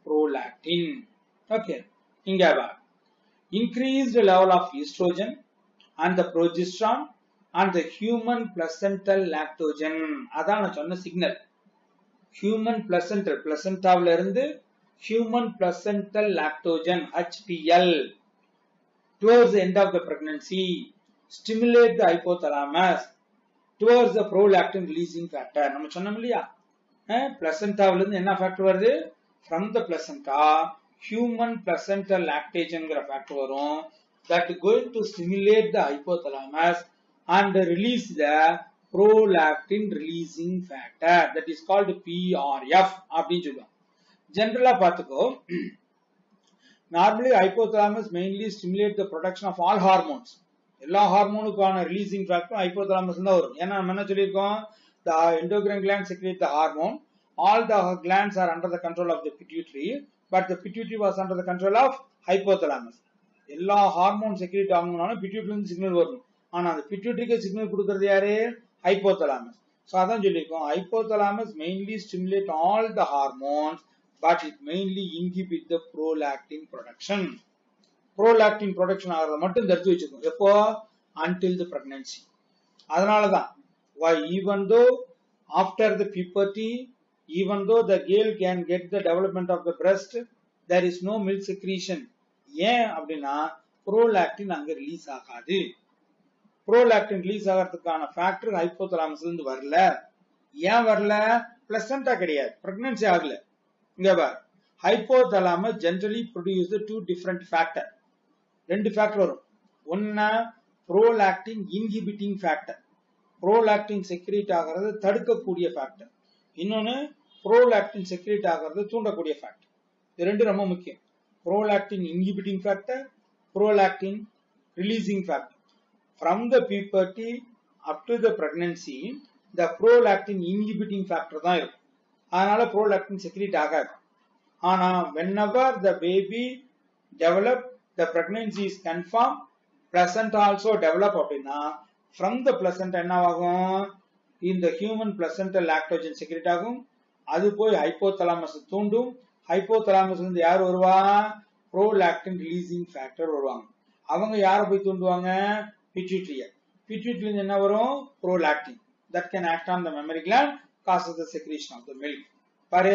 prolactin. Okay, இங்க வா. Increased level of estrogen and the progesterone and the human placental lactogen. அதான் நான் சொன்ன signal. Human placental, placentaவில இருந்து human placental lactogen HPL towards the end of the pregnancy stimulate the hypothalamus towards the prolactin releasing factor. நம்ம சொன்னோம் இல்லையா, placentaவில இருந்து என்ன factor வருது? From the placenta human placental lactation factor varum that going to stimulate the hypothalamus and release the prolactin releasing factor, that is called PRF அப்படினு சொல்லுவாங்க. ஜெனரலா பாத்துக்கோ, normally hypothalamus mainly stimulate the production of all hormones. எல்லா ஹார்மோனுக்கான releasing factor hypothalamus தான் வரும். ஏன்னா நம்ம என்ன சொல்லியிருக்கோம், the endocrine gland secrete the hormone, all the glands are under the control of the pituitary, but the pituitary was under the control of hypothalamus. எல்லா hormone secrete ஆகணும்னாலும் பிட்யூட்டரில இருந்து signal வரணும். ஆனா அந்த பிட்யூட்டரிக்கு சிக்னல் கொடுக்கிறது யாரு? ஹைபோதலாமஸ். சோ அதான் சொல்லியிருக்கோம், hypothalamus mainly stimulate all the hormones, but it mainly inhibit the prolactin production. Prolactin production ஆகிறத மட்டும் தடுத்து வச்சிருக்கோம். எப்போ? Until the pregnancy. அதனாலதான் why even though after the puberty, even though the girl can get the development of the breast, there is no milk secretion. ஏன் அப்படின்னா prolactin அங்க release ஆகாது. prolactin ரிலீஸ் ஆகிறதுக்கான ஃபேக்டர் ஹைபோதலாமஸ்ல இருந்து வரல. ஏன் வரல? பிளசண்டா கிடையாது, பிரெக்னன்சி ஆகல. இங்க பார், hypothalamus generally produce the two different factor. ரெண்டு ஃபேக்டர் வரும். ஒன்னு prolactin inhibiting factor, prolactin secrete ஆகிறது தடுக்கக்கூடிய ஃபேக்டர். இன்னொன்னு prolactin secrete ஆகிறது தூண்டக்கூடிய ஃபேக்டர். இது ரெண்டு ரொம்ப முக்கியம். prolactin inhibiting factor, prolactin releasing factor. From the puberty up to the pregnancy, the prolactin inhibiting factor தான் இருக்கும். அதனால prolactin secrete ஆகாது. ஆனா whenever the baby develop, the pregnancy is confirmed, placenta also develop அப்படின்னா from the placenta என்ன ஆகும்? இந்த human placental lactogen secrete ஆகும். அது போய் hypothalamus தூண்டும். hypothalamus இருந்து யார் வருவா? prolactin releasing factor வருவாங்க. அவங்க யாரை போய் தூண்டுவாங்க? pituitary. pituitary இருந்து என்ன வரும்? prolactin. That can act on the mammary gland, causes the secretion of the milk. பாரு,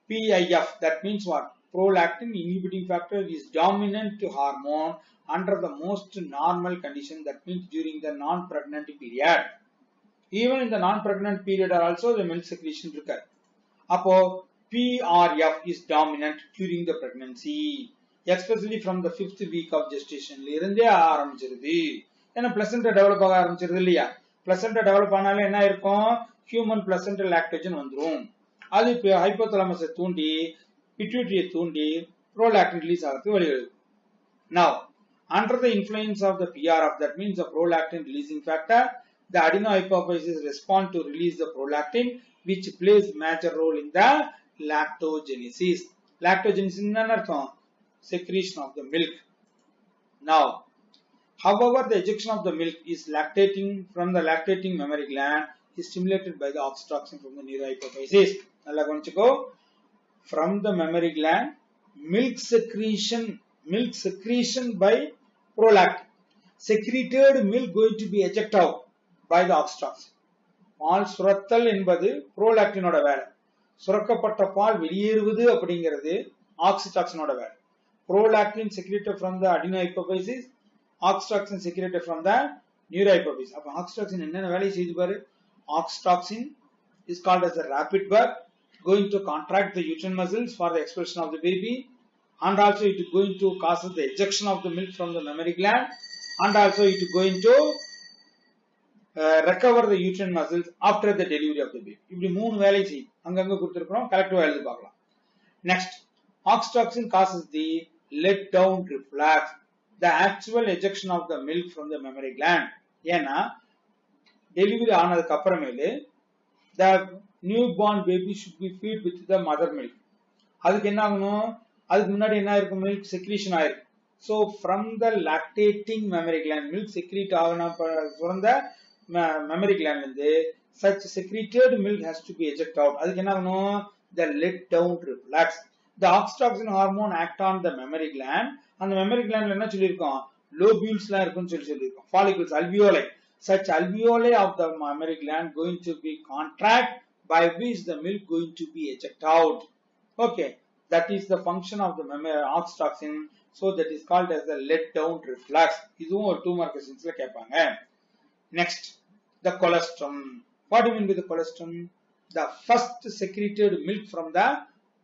PIF, that means what? Prolactin inhibiting factor is dominant hormone under the most normal condition, that means during the non-pregnant period. Even in the non-pregnant period also the milk secretion இருக்காது. அப்போ PRF is dominant during the pregnancy, especially from the 5th week of gestation. இருந்தே ஆரம்பிச்சிருது. ஏன்னா பிளசண்டா develop ஆக ஆரம்பிச்சிருது இல்லையா? பிளசண்டா develop ஆனாலே என்ன இருக்கும்? ஹியூமன் பிளசண்டல் லாக்டோஜன் வந்துரும். அது ஹைபோதலாமஸை தூண்டி பிட்யூட்டரியை தூண்டி prolactin ரிலீஸ் ஆகிறதுக்கு வழிவகுக்கும். Now, under the influence of the PRF, that means the prolactin releasing factor, the adenohypophysis respond to release the prolactin, which plays major role in the lactogenesis. Lactogenesis என்ன அர்த்தம்? Secretion of the milk. Now, however, the ejection of the milk is lactating from the lactating mammary gland is stimulated by the oxytocin from the neurohypophysis. நல்லா கவனிச்சுக்கோ. From the mammary gland, milk secretion by prolactin. Secreted milk going to be ejected out by the oxytocin. பால் சுரத்தல் என்பது prolactinோட வேலை. சுரக்கப்பட்ட பால் வெளியேறுவது அப்படிங்கிறது oxytocinோட வேலை. Prolactin secreted from the adenohypophysis, oxytocin secreted from the neurohypophysis. அப்ப oxytocin என்னென்ன வேலை செய்து பாரு. Oxytocin is called as a rapid verb, going to contract the uterine muscles for the expulsion of the baby, and also it is going to cause the ejection of the milk from the mammary gland, and also it is going to recover the uterine muscles after the delivery of the baby. இப்படி மூணு வேலை செய்யும். அங்கங்க கொடுத்திருக்கிறோம், கலெக்டிவா எழுதி பார்க்கலாம். Next, oxytocin causes the let down reflex, the actual ejection of the milk from the mammary gland. ஏன்னா delivery ஆனதுக்கு அப்புறமேலு the newborn baby should be fed with the mother milk. அதுக்கு என்ன ஆகணும்? அதுக்கு முன்னாடி என்ன இருக்கும்? milk secretion ஆயிருக்கு. So from the lactating mammary gland, milk secrete ஆகணும் சுரந்த mammary gland இருந்து such secreted milk has to be ejected out. அதுக்கு என்ன ஆகணும்? The let down reflex. The oxytocin hormone act on the mammary gland. அந்த mammary glandல என்ன சொல்லியிருக்கோம்? lobules-லாம் இருக்குன்னு சொல்லியிருக்கோம். follicles, alveoli. Such alveoli of the mammary gland going to be contract, by which the milk going to be ejected out. Okay, that is the function of the oxytocin. So that is called as the let down reflex. இதுவும் ஒரு 2 mark questions ல கேட்பாங்க. Next, the colostrum. What do you mean by the colostrum? The first secreted milk from the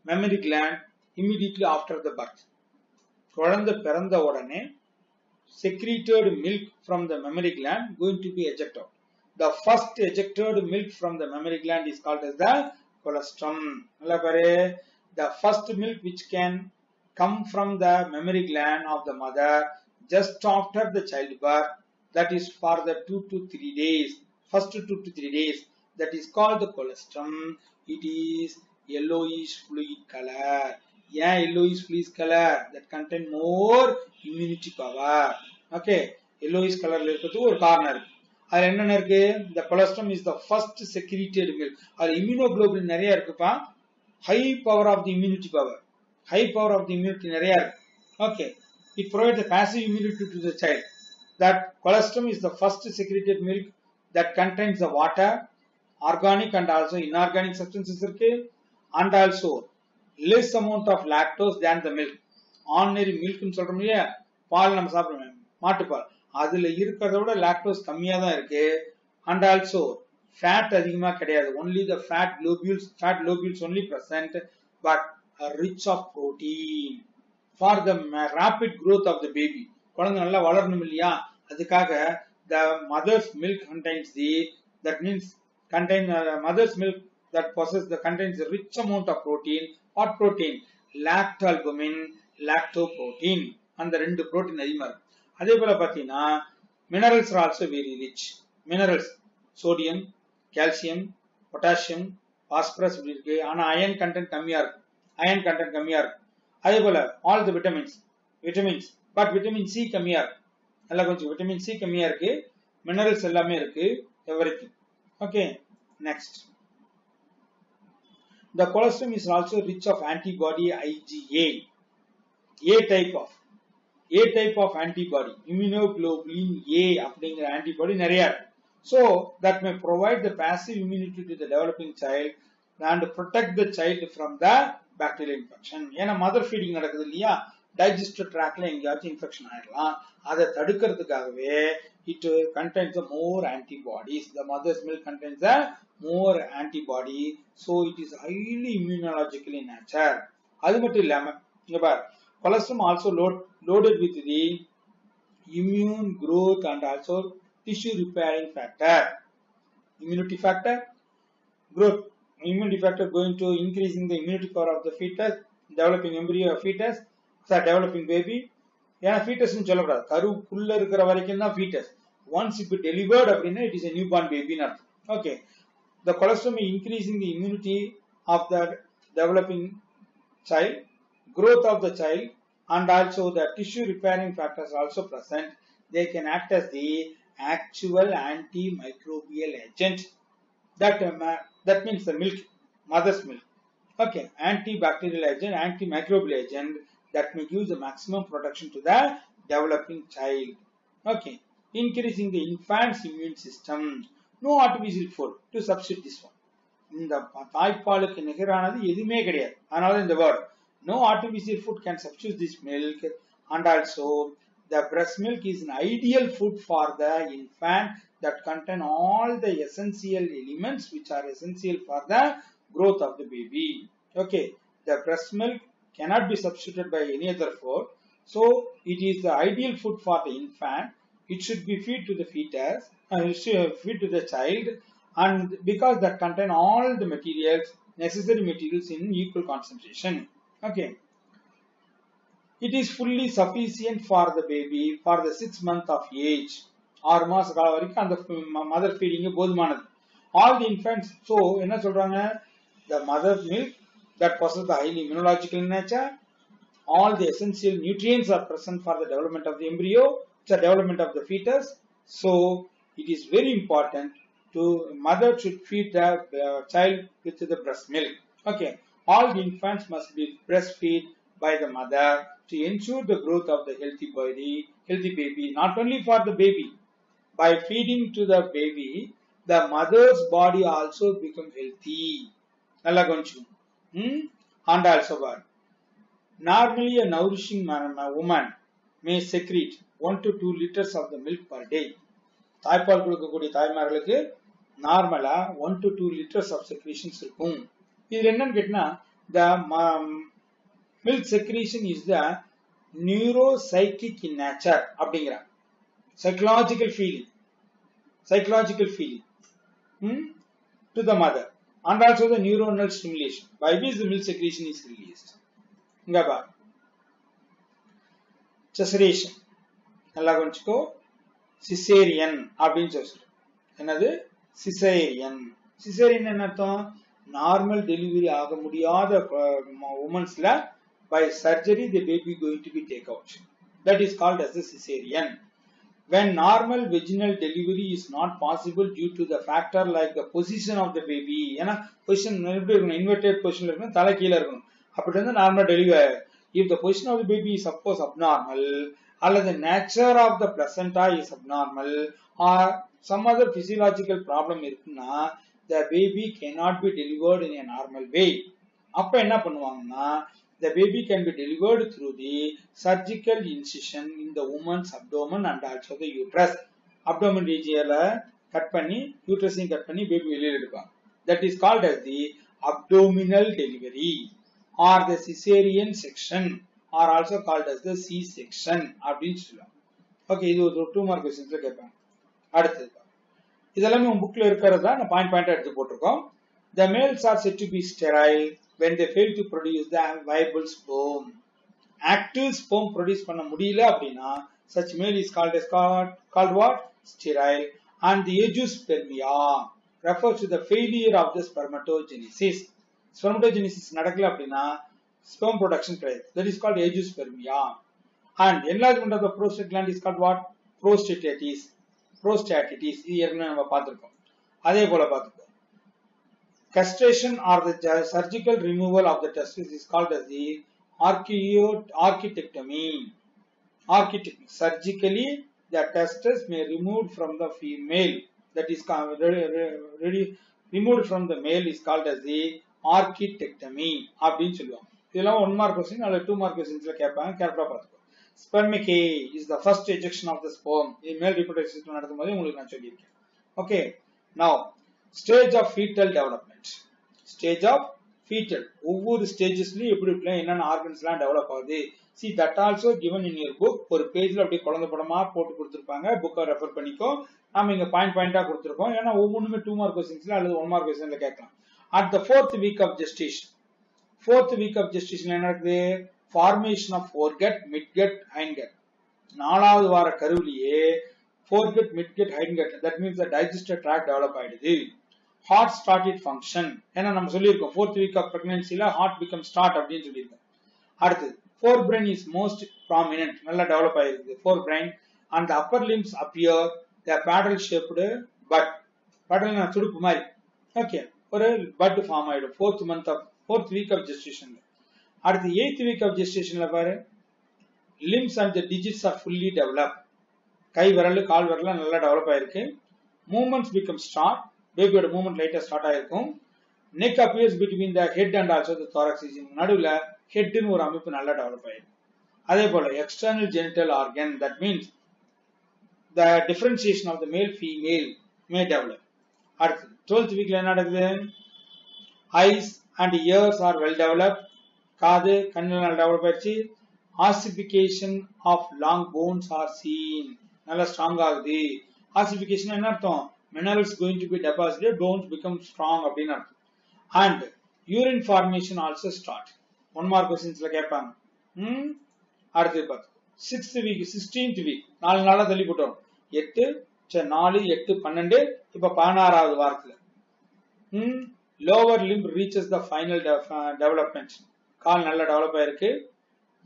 mammary gland immediately after the birth. குழந்தை பிறந்த உடனே secreted milk from the mammary gland going to be ejected. The first ejected milk from the mammary gland is called as the colostrum. The first milk which can come from the mammary gland of the mother just after the childbirth, that is for the 2 to 3 days, first 2 to 3 days, that is called the colostrum. It is yellowish fluid color. Yeah, yellowish fluid color that contain more immunity power. Okay, yellowish color irukku or corner. அது என்னென்ன இருக்கு? The colostrum is the first secreted milk. அது immunoglobulin நிறைய இருக்குப்பா. High power of the immunity power. High power of the immunity நிறைய இருக்கு. Okay, it provides the passive immunity to the child. That colostrum is the first secreted milk that contains the water, organic and also inorganic substances இருக்கு, and also less amount of lactose than the milk. Ordinary milk னு சொல்றோம் இல்லையா, பால் நம்ம சாப்பிடுறோம், மாட்டுப்பால், அதுல இருக்கிறத விட lactose கம்மியா தான் இருக்கு. And also fat அதிகமா கிடையாது. Only the fat globules only present, but rich of protein for the rapid growth of the baby. குழந்தை நல்லா வளரணும் இல்லையா, அதுக்காக the mother's milk contains mother's milk that contains a rich amount of protein. What protein? Lactalbumin, lactoprotein. அந்த ரெண்டு protein அதிகமா இருக்கு. அதே போல பாத்தீங்கன்னா minerals are also very rich. Minerals, sodium, calcium, potassium, phosphorus இப்படி இருக்கு. ஆனா iron content கம்மியா இருக்கு. அதே போல all the vitamins, but vitamin C கம்மியா இருக்கு. நல்லா கொஞ்சம் vitamin C கம்மியா இருக்கு. Minerals எல்லாமே இருக்கு. Everything. Okay, next. The colostrum is also rich of antibody IgA. A type of antibody, immunoglobulin A அப்படிங்கிற antibody நிறைய இருக்கு. So that may provide the passive immunity to the developing child and protect the child from the bacterial infection. ஏன்னா mother feeding நடக்குது இல்லையா, digestive tractல எங்கேயாச்சும் infection ஆயிடலாம். அதை தடுக்கிறதுக்காகவே it contains more antibodies. The mother's milk contains more antibody, so it is highly immunological in nature. அது மட்டும் இல்லாம இங்க பாரு, colostrum also loaded with the immune growth and also tissue repairing factor. Immunity factor, growth. Immunity factor going to increasing the immunity power of the fetus, developing embryo of fetus, developing baby. ஏன்னா fetus னு சொல்லக்கூடாது, கருக்குள்ள இருக்கிற வரைக்கும் தான் fetus. Once it be delivered அப்படின்னா it is a newborn baby ன்னு அர்த்தம். Okay, the colostrum is increasing the immunity of the developing child, growth of the child, and also the tissue repairing factors also present. They can act as the actual antimicrobial agent. That means the milk, mother's milk. Okay, antibacterial agent, antimicrobial agent that may give the maximum protection to the developing child. Okay, increasing the infant's immune system. No artificial food to substitute this one. இந்த தாய்ப்பாலுக்கு நிகரானது எதுவுமே கிடையாது. அதனால இந்த word no artificial food can substitute this milk. And also the breast milk is an ideal food for the infant that contain all the essential elements which are essential for the growth of the baby. Okay, the breast milk cannot be substituted by any other food, so it is the ideal food for the infant. It should be fed to the fetus, feed to the child, and because that contain all the necessary materials in equal concentration. Okay, it is fully sufficient for the baby for the 6 months of age. 6 மாச காலம் வரைக்கும் அந்த mother feeding போதுமானது. All the infants, so என்ன சொல்றாங்க, the mother milk that possesses the highly immunological nature, all the essential nutrients are present for the development of the embryo, the development of the fetus. So it is very important to mother should feed the child with the breast milk. Okay, all the infants must be breastfed by the mother to ensure the growth of the healthy baby. Not only for the baby, by feeding to the baby, the mother's body also become healthy. Nalla gonchu. And also what? Normally a nourishing woman may secrete 1 to 2 liters of the milk per day. தாய்ப்பால் கொடுக்கக்கூடிய தாய்மார்களுக்கு நார்மலா 1 to 2 liters of secretions இருக்கும். இது என்னன்னு கேட்டா, the milk secretion is the neuropsychic in nature அப்படிங்கிற psychological feeling to the mother and also the neuronal stimulation by which the milk secretion is released. இங்க பாரு cesarean நல்லா கொஞ்சிக்கோ cesarean அப்படின்னு சொல்றோம். என்னது cesarean என்ன அர்த்தம்? நார்மல் டெலிவரி ஆக முடியாத women'sல by surgery the baby going to be take out. That is called as the cesarean. When normal vaginal delivery is not possible due to the factor like the position of the baby, ஏன்னா position எப்படி இருக்கணும்? inverted positionல இருக்கணும், தலை கீழ இருக்கணும். அப்படி இருந்தா normal delivery. If the position of the baby is suppose abnormal, or the nature of the placenta is abnormal, or some other physiological problem இருக்குன்னா, the baby cannot be delivered in a normal way. அப்ப என்ன பண்ணுவாங்கன்னா, the baby can be delivered through the surgical incision in the woman's abdomen and also the uterus. Abdomen region cut பண்ணி uterus cut பண்ணி baby வெளியில எடுப்பாங்க. That is called as the abdominal delivery or the cesarean section or also called as the C-section அப்படின்னு சொல்லுவாங்க. Okay, இது ஒரு 2 mark क्वेश्चंसல கேட்பாங்க. அடுத்து இதெல்லாம் உங்க புக்ல இருக்குறதா நான் பாயிண்ட் எடுத்து போட்டுருக்கோம். The males are said to be sterile when they fail to produce the viable sperm. Active sperm produce பண்ண முடியல அப்படினா such male is called what? Sterile. And the agiospermia refers to the failure of the spermatogenesis. Spermatogenesis நடக்கல அப்படினா sperm production fails. That is called agiospermia. And enlargement of the prostate gland is called what? Prostatitis. இது ஏற்கனவே நம்ம பார்த்திருக்கோம். அதே போல பார்த்துக்கோ. Castration or the surgical removal of the testes is called as the architectomy. Surgically, the testes may removed from the female. That is removed from the male is called as the architectomy. அப்படின்னு சொல்லுவாங்க. இதெல்லாம் 1 mark question அல்ல 2 mark क्वेश्चंसல கேட்பாங்க. கேர்ஃபுல்லா பார்த்துக்கோ. Spermicay is the first ejection of the sperm. இது male reproductive system நடக்கும்போது உங்களுக்கு நான் சொல்லியிருக்கேன். Okay. Now, stage of fetal development. Stage of fetal. ஒவ்வொரு ஸ்டேஜஸ்லயும் எப்படி இருக்கலாம், என்னென்ன ஆர்கன்ஸ்லாம் டெவலப் ஆகுது. See that also given in your book. ஒரு பேஜ்ல அப்படியே குழந்தை படமா போட்டு கொடுத்திருப்பாங்க. புக்கை ரெஃபர் பண்ணிக்கோ. நாம இங்க பாயிண்டா கொடுத்திருக்கோம். ஏன்னா ஒவ்வொன்றுமே 2 மார்க் क्वेश्चंसல அல்லது 1 மார்க் क्वेश्चनல கேட்கலாம். At the 4th week of gestation. 4th week of gestation என்ன நடக்குது? Formation of foregut, midgut, hindgut. 4வது வார கருவிலேயே foregut, midgut, hindgut. That means the digestive tract develop ஆயிடுது. Heart started function. ஏன்னா நம்ம சொல்லியிருக்கோம் 4th week of pregnancyல heart become start அப்படின்னு சொல்லியிருக்கோம். அடுத்து forebrain is most prominent. நல்லா டெவலப் ஆயிருக்கு forebrain and the upper limbs appear the paddle shaped bud. paddle na துடுப்பு மாதிரி. ஓகே, ஒரு bud ஃபார்ம் ஆயிடும் 4th week of gestation. அடுத்து 8th week of gestationல பாரு, limbs and the digits are fully developed. கை விரல் கால் விரல் நல்லா டெவலப் ஆயிருக்கு. Movements become start. பேபியோட மூவ்மெண்ட் லைட்டா ஸ்டார்ட் ஆயிருக்கும். neck appears between the head and also the thorax region. நடுவுல ஹெட்னு ஒரு அமைப்பு நல்லா டெவலப் ஆயிருக்கு. அதே போல external genital organ, that means the differentiation of the male female may develop. அடுத்து 12th weekல என்ன நடக்குது? eyes and ears are well developed. காது கண்ணு நல்லா டெவலப் ஆயிடுச்சு. ossification of long bones are seen. நல்லா ஸ்ட்ராங் ஆகுது. ossification என்ன அர்த்தம்? minerals going to be deposited, bones become strong அப்படினு அர்த்தம். and urine formation also start. 1 mark questions ல கேட்பாங்க. அடுத்து பாத்து 16th week 4 நாளா தள்ளி போட்டோம். 8 4 8 12 இப்ப 16வது வாரத்துல lower limb reaches the final development. கால் நல்லா டெவலப் ஆயிருக்கு.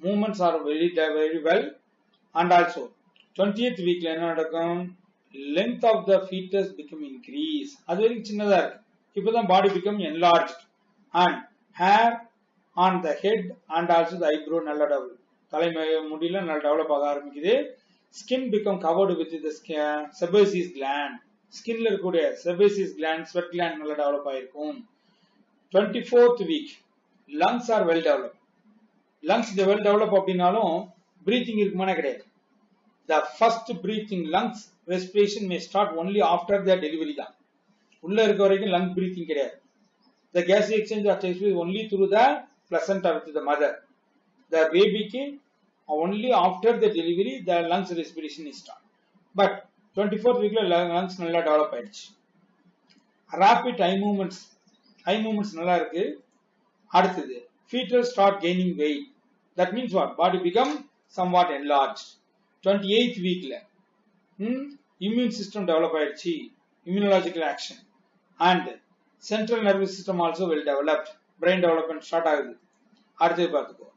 movements are very well. and also 20th weekல என்ன நடக்கும்? length of the fetus become increase. அது வரைக்கும் சின்னதா இருக்கு. இப்பதான் body become enlarged. and hair on the head and also the eyebrow நல்லா டெவலப், தலை முடியில நல்லா டெவலப் ஆக ஆரம்பிக்குது. skin become covered with the sebaceous gland. skinல இருக்கக்கூடிய sebaceous gland, sweat gland நல்லா டெவலப் ஆயிருக்கும். 24th week lungs are well developed. lungs well develop அப்படினாலும் breathing இருக்குமானே கிடையாது. the first breathing lungs respiration may start only after the delivery தான். உள்ள இருக்க வரைக்கும் lung breathing கிடையாது. the gas exchange takes place only through the placenta with the mother. The baby ki only after the delivery the lungs respiration is start. But 24th week lungs நல்லா develop ஆயிடுச்சு. Rapid eye movements நல்லா இருக்கு. அடுத்தது fetal start gaining weight. That means what? Body become somewhat enlarged. 28th week immune system develop ஆயிடுச்சு. Immunological action and central nervous system also well developed. Brain development start ஆகுது. அடுத்து பார்த்துக்கோ.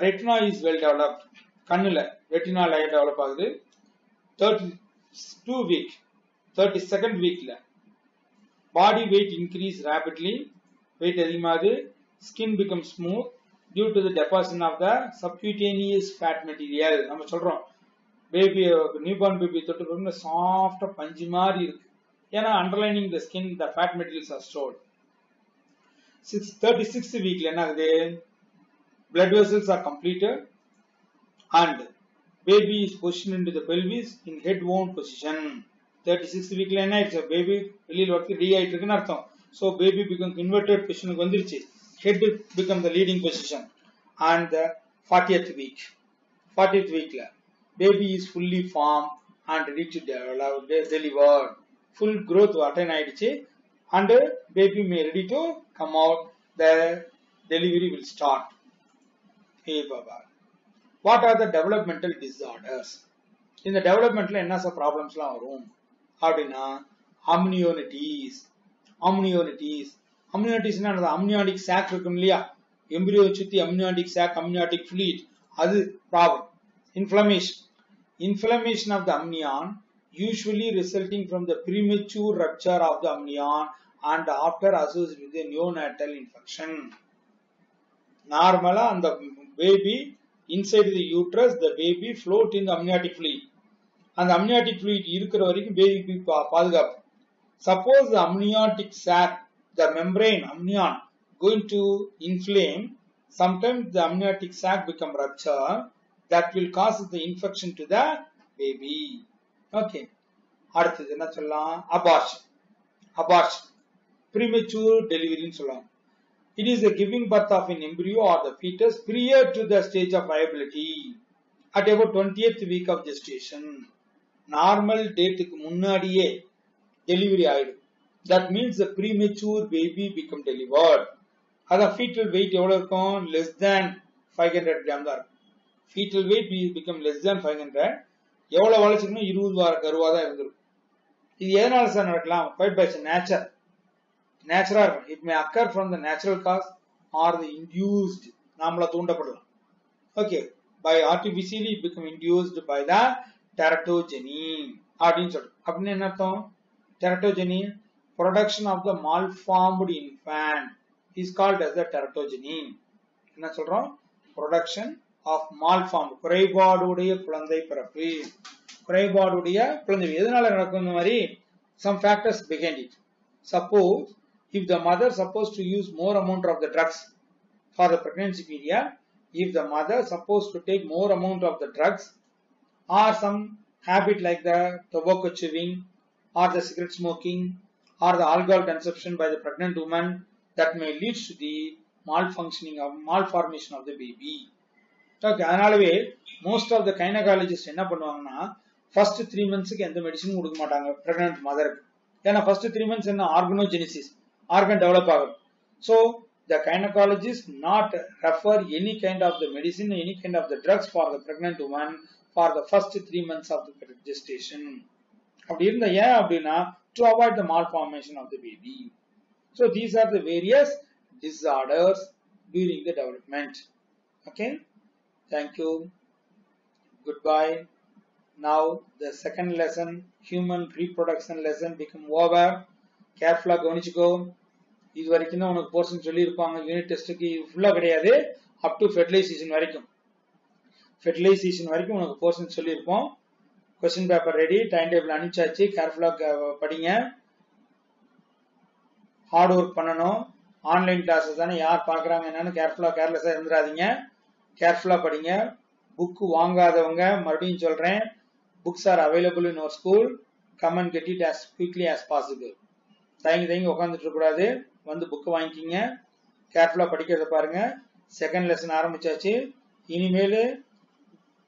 Retina is well developed. கண்ணுல retina layer develop ஆகுது. 32 week 32nd weekல body weight increase rapidly. Weight அதிகமாகுது. Skin becomes smooth due to the deposition of the subcutaneous fat material. நம்ம சொல்றோம் baby newborn baby தொட்டு பாருங்க சாஃப்ட்டா பஞ்சு மாதிரி இருக்கு. ஏன்னா underlining the skin the fat materials are stored. 36th weekல என்ன ஆகுது? Blood vessels are completed and baby is positioned into the pelvis in head wound position. 36th weekல என்ன ஆயிடுச்சு? baby வெளியில வந்து டி ஆயிட்டு இருக்குன்னு அர்த்தம். So baby become inverted position க்கு வந்துருச்சு. Head become the leading position. And the 40th weekல baby is fully formed and ready to deliver. Full growth attain ஆயிடுச்சு and baby may ready to come out. The delivery will start. Hey Baba. What are the developmental disorders? In the developmental என்ன problems லாம் வரும் அப்படின்னா amniotitis னா amniotic sac இருக்கும் இல்லையா, embryo சுத்தி amniotic sac, amniotic fluid, அது problem. Inflammation of the amnion usually resulting from the premature rupture of the amnion and after associated with a neonatal infection. Normally and the baby inside the uterus the baby float in the amniotic fluid. And the amniotic fluid இருக்கிற வரைக்கும் baby பாதுகாப்பு. Suppose the amniotic sac, the membrane amnion going to inflame, sometimes the amniotic sac become rupture, that will cause the infection to the baby. Okay. அடுத்தது என்ன சொல்லலாம்? Abortion. Premature delivery ன்னு சொல்லலாம். It is the giving birth of an embryo or the fetus prior to the stage of viability at about 20th week of gestation. Normal date க்கு முன்னாடியே delivery ஆயிடும். That means the premature baby become delivered. அத fetal weight எவ்வளவு இருக்கும்? Less than 500 gram தான் இருக்கும். Fetal weight become less than 500. எவ்வளவு வளர்ச்சிக்கணும்? 20 வார கருவா தான் இருந்திருக்கும். இது எதனால சார் நடக்கலாம்? Quite by nature. Natural. It may occur from the natural cause or the induced. நாமளா தூண்டப்படலாம். Okay. By artificially it become induced by the teratogeny. அப்படின்னு சொல்றோம். அப்படின்னு என்ன அர்த்தம்? Teratogeny, production of the malformed infant is called as the teratogeny. என்ன சொல்றோம்? Production of malformed, குறைபாடுடைய குழந்தை பிறப்பு. குறைபாடுடைய குழந்தை எதனால நடக்கும்? இந்த மாதிரி some factors behind it. Suppose if the mother supposed to use more amount of the drugs for the pregnancy period, if the mother supposed to take more amount of the drugs or some habit like the tobacco chewing or the cigarette smoking or the alcohol consumption by the pregnant woman, that may lead to the malformation of the baby. Okay, அதனாலவே most of the gynecologists என்ன பண்ணுவாங்கன்னா first 3 months க்கு எந்த medicine கொடுக்க மாட்டாங்க pregnant mother. ஏன்னா first 3 months என்ன organogenesis, organ develop ஆகும். So the gynecologist not refer any kind of the medicine, any kind of the drugs for the pregnant woman for the first 3 months of the gestation. அப்படி இருந்தா ஏன் அப்படின்னா to avoid the malformation of the baby. So these are the various disorders during the development. Okay, thank you, goodbye. Now the second lesson, human reproduction lesson, become over. Careful கவனிச்சுக்கோ. இது வரைக்கும் தான் உனக்கு portion சொல்லி இருப்பாங்க. Unit டெஸ்ட்டுக்கு ஃபுல்லா கிடையாது, up to fertilisation வரைக்கும். ஃபெர்டிலைசேஷன் வரைக்கும் உனக்கு போர்ஷன் சொல்லியிருப்போம். Question paper ready, time table அனுப்பிச்சாச்சு. கேர்ஃபுல்லா படிங்க, ஹார்ட் ஒர்க் பண்ணணும். ஆன்லைன் கிளாஸஸ் தானே, யார் பார்க்குறாங்க என்னன்னு கேர்லெஸ்ஸாக இருந்துடாதீங்க. கேர்ஃபுல்லாக படிங்க. புக்கு வாங்காதவங்க மறுபடியும் சொல்கிறேன், books are available in our school. Come and get it as quickly as possible. தயங்கி உட்காந்துட்டு இருக்கக்கூடாது, வந்து புக்கு வாங்கிக்கிங்க. கேர்ஃபுல்லாக படிக்கிறத பாருங்க. செகண்ட் லெசன் ஆரம்பிச்சாச்சு. இனிமேல்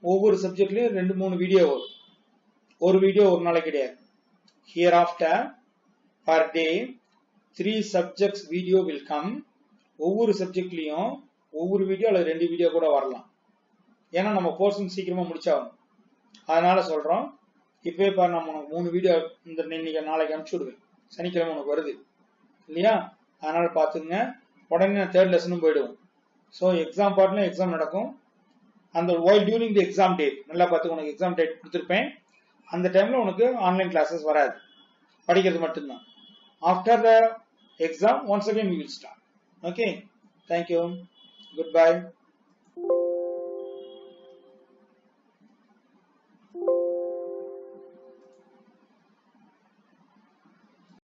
ஒவ்வொரு சப்ஜெக்ட்லயும் 2-3 வீடியோ வரும். ஒரு வீடியோ ஒரு நாளைக்கு கிடையாது. Here per day 3 subjects video will come. ஒவ்வொரு சப்ஜெக்ட்லயும் ஒவ்வொரு வீடியோ அல்லது 2 வீடியோ கூட வரலாம். ஏன்னா நம்ம போர்ஷன் சீக்கிரமா முடிச்சாகணும். அதனால சொல்றோம். இப்பவே பாரு, நம்ம உனக்கு 3 வீடியோ இந்த இன்னைக்கு நாளைக்கு அனுப்பிச்சு விடுவேன். சனிக்கிழமை உனக்கு வருது இல்லையா? அதனால பாத்துங்க. உடனே நான் 3rd லெசனும் போயிடுவோம். ஸோ எக்ஸாம் பார்ட்ல எக்ஸாம் நடக்கும். அந்த while during the exam date நல்லா பார்த்து உனக்கு எக்ஸாம் டேட் கொடுத்துருப்பேன். அந்த டைம்ல உனக்கு ஆன்லைன் கிளாஸஸ் வராது, படிக்கிறது மட்டும்தான். After the exam once again we will start. Okay, thank you, goodbye.